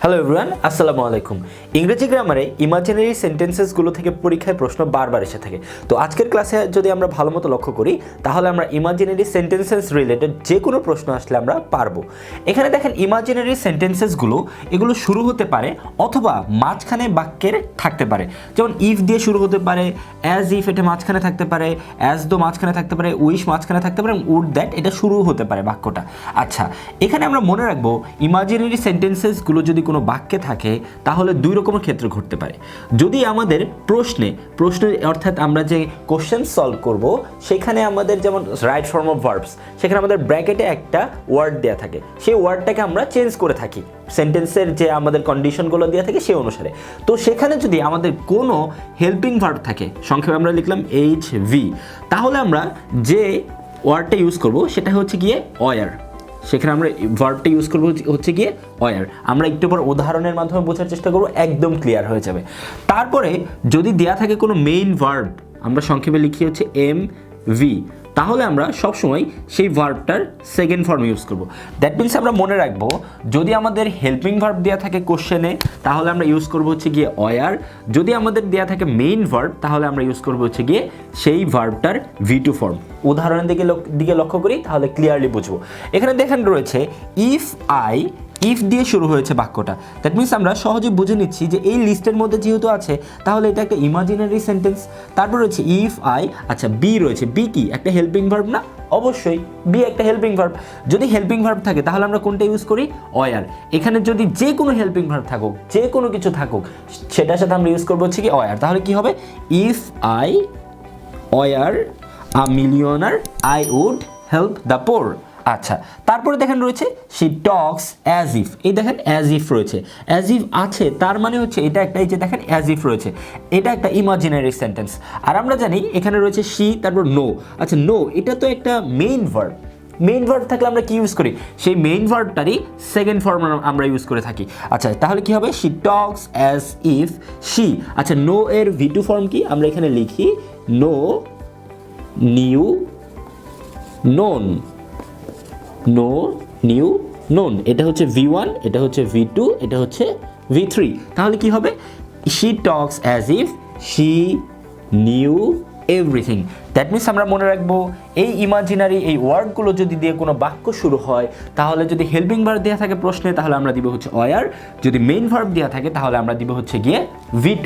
Hello everyone, আসসালামু আলাইকুম। ইংরেজি গ্রামারে ইমাজিনারি সেন্টেন্সেসগুলো থেকে পরীক্ষায় প্রশ্ন বারবার এসে থাকে। তো আজকের ক্লাসে যদি আমরা ভালো মতো লক্ষ্য করি তাহলে আমরা ইমাজিনারি সেন্টেন্সেস রিলেটেড যে কোনো প্রশ্ন আসলে আমরা পারবো। এখানে দেখেন ইমাজিনারি সেন্টেন্সেসগুলো এগুলো শুরু হতে পারে অথবা মাঝখানে বাক্যের থাকতে পারে। যেমন ইফ দিয়ে শুরু হতে পারে, অ্যাজ ইফ এটা মাঝখানে থাকতে পারে, অ্যাজ দো মাঝখানে থাকতে পারে, উইশ মাঝখানে থাকতে পারে, উড দ্যাট এটা শুরু হতে পারে বাক্যটা। আচ্ছা, এখানে আমরা মনে রাখবো ইমাজিনারি সেন্টেন্সেসগুলো যদি কোনো বাক্যে থাকে তাহলে দুই রকমের ক্ষেত্রে ঘটতে পারে। যদি আমাদের প্রশ্নে অর্থাৎ আমরা যে কোশ্চেন সলভ করব সেখানে আমাদের যেমন রাইট ফর্ম অফ ভার্বস, সেখানে আমাদের ব্র্যাকেটে একটা ওয়ার্ড দেওয়া থাকে, সেই ওয়ার্ডটাকে আমরা চেঞ্জ করে থাকি সেন্টেন্সের যে আমাদের কন্ডিশনগুলো দেওয়া থাকে সেই অনুসারে। তো সেখানে যদি আমাদের কোনো হেল্পিং ভার্ব থাকে, সংক্ষেপে আমরা লিখলাম HV, তাহলে আমরা যে ওয়ার্ডটা ইউজ করব সেটা হচ্ছে গিয়ে ওয়ার। সেখানে আমরা ভার্বটা ইউজ করবো হচ্ছে গিয়ে ওয়ার। আমরা একটু পর উদাহরণের মাধ্যমে বোঝার চেষ্টা করবো, একদম ক্লিয়ার হয়ে যাবে। তারপরে যদি দেয়া থাকে কোনো মেইন ভার্ব, আমরা সংক্ষেপে লিখি হচ্ছে MV, তাহলে আমরা সবসময় সেই ভার্বটার সেকেন্ড ফর্ম ইউজ করব। দ্যাট মিনস আমরা মনে রাখবো যদি আমাদের হেল্পিং ভার্ব দেওয়া থাকে কোশ্চেনে তাহলে আমরা ইউজ করব হচ্ছে গিয়ে ওয়ার। যদি আমাদের দেওয়া থাকে মেইন ভার্ব তাহলে আমরা ইউজ করব হচ্ছে গিয়ে সেই ভার্বটার V2 ফর্ম। উদাহরণের দিকে লক্ষ্য করি তাহলে ক্লিয়ারলি বুঝবো। এখানে দেখেন রয়েছে ইফ দিয়ে শুরু হয়েছে বাক্যটা। দ্যাট মিনস আমরা সহজে বুঝে নিচ্ছি যে এই লিস্টের মধ্যে যেহেতু আছে তাহলে এটা একটা ইমাজিনারি সেন্টেন্স। তারপর রয়েছে ইফ আই, আচ্ছা বি রয়েছে, বি কি একটা হেল্পিং ভার্ব না? অবশ্যই বি একটা হেল্পিং ভার্ব। যদি হেল্পিং ভার্ব থাকে তাহলে আমরা কোনটা ইউজ করি? ওয়ার। এখানে যদি যে কোনো হেল্পিং ভার্ব থাকুক, যে কোনো কিছু থাকুক, সেটার সাথে আমরা ইউজ করবো হচ্ছে কি ওয়ার। তাহলে কি হবে? If I were a millionaire I would help the poor. আচ্ছা, তারপরে দেখেন রয়েছে শি টক্স অ্যাজ ইফ। এই দেখেন অ্যাজ ইফ রয়েছে, অ্যাজ ইফ আছে তার মানে হচ্ছে এটা একটা, এই যে দেখেন অ্যাজ ইফ রয়েছে, এটা একটা ইমাজিনারি সেন্টেন্স। আর আমরা জানি এখানে রয়েছে শি, তারপর নো। আচ্ছা নো এটা তো একটা মেইন ভার্ব। মেইন ভার্ব থাকলে আমরা কি ইউজ করি? সেই মেইন ভার্বটারই সেকেন্ড ফর্ম আমরা ইউজ করে থাকি। আচ্ছা তাহলে কি হবে? She talks as if she. আচ্ছা নো এর V2 ফর্ম কি? আমরা এখানে লিখি know knew known, know knew known. এটা হচ্ছে V1, এটা হচ্ছে V2, এটা হচ্ছে V3। তাহলে কি হবে? She talks as if she new everything. That means আমরা মনে রাখবো এই ইমাজিনারি এই ওয়ার্ডগুলো যদি দিয়ে কোনো বাক্য শুরু হয় তাহলে যদি হেল্পিং ভার্ব দেওয়া থাকে প্রশ্নে তাহলে আমরা দিব হচ্ছে ওয়ার, যদি মেইন ভার্ব দেওয়া থাকে তাহলে আমরা দিব হচ্ছে গিয়ে V2।